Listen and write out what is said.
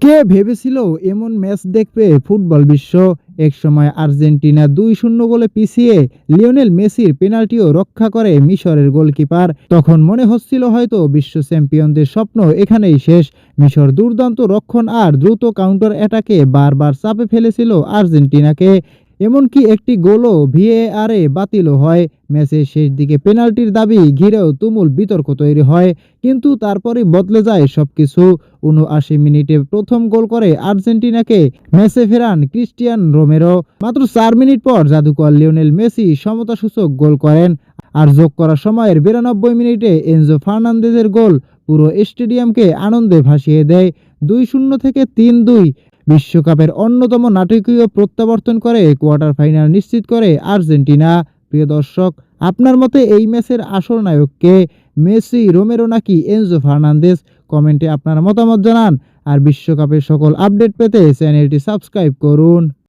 কে ভেবেছিল এমন ম্যাচ দেখবে ফুটবল বিশ্ব? একসময় আর্জেন্টিনা ২-০ গোলে পিছিয়ে লিওনেল মেসির পেনাল্টিও রক্ষা করে মিশরের গোলকিপার। তখন মনে হচ্ছিল হয়তো বিশ্ব চ্যাম্পিয়নদের স্বপ্ন এখানেই শেষ। মিশর দুর্দান্ত রক্ষণ আর দ্রুত কাউন্টার অ্যাটাকে বারবার চাপে ফেলেছিল আর্জেন্টিনাকে। এমনকি একটি গোলও ভিএআরে বাতিলও হয়। ম্যাচের শেষ দিকে পেনাল্টির দাবি ঘিরেও তুমুল বিতর্ক তৈরি হয়, কিন্তু তারপরেই বদলে যায় সবকিছু। ৭৯ মিনিটে প্রথম গোল করে আর্জেন্টিনাকে ম্যাচে ফেরান ক্রিস্টিয়ান রোমেরো। মাত্র ৪ মিনিট পর জাদুকর লিওনেল মেসি সমতাসূচক গোল করেন। আর যোগ করা সময়ের ৯২ মিনিটে এনজো ফার্নান্দেজের গোল পুরো স্টেডিয়ামকে আনন্দে ভাসিয়ে দেয়। ২-০ থেকে ৩-২ বিশ্বকাপের অন্যতম নাটকীয় প্রত্যাবর্তন করে কোয়ার্টার ফাইনাল নিশ্চিত করে আর্জেন্টিনা। প্রিয় দর্শক, আপনার মতে এই ম্যাচের আসল নায়ক কে? মেসি, রোমেরো নাকি এনজো ফার্নান্দেজ? কমেন্টে আপনার মতামত জানান। আর বিশ্বকাপের সকল আপডেট পেতে চ্যানেলটি সাবস্ক্রাইব করুন।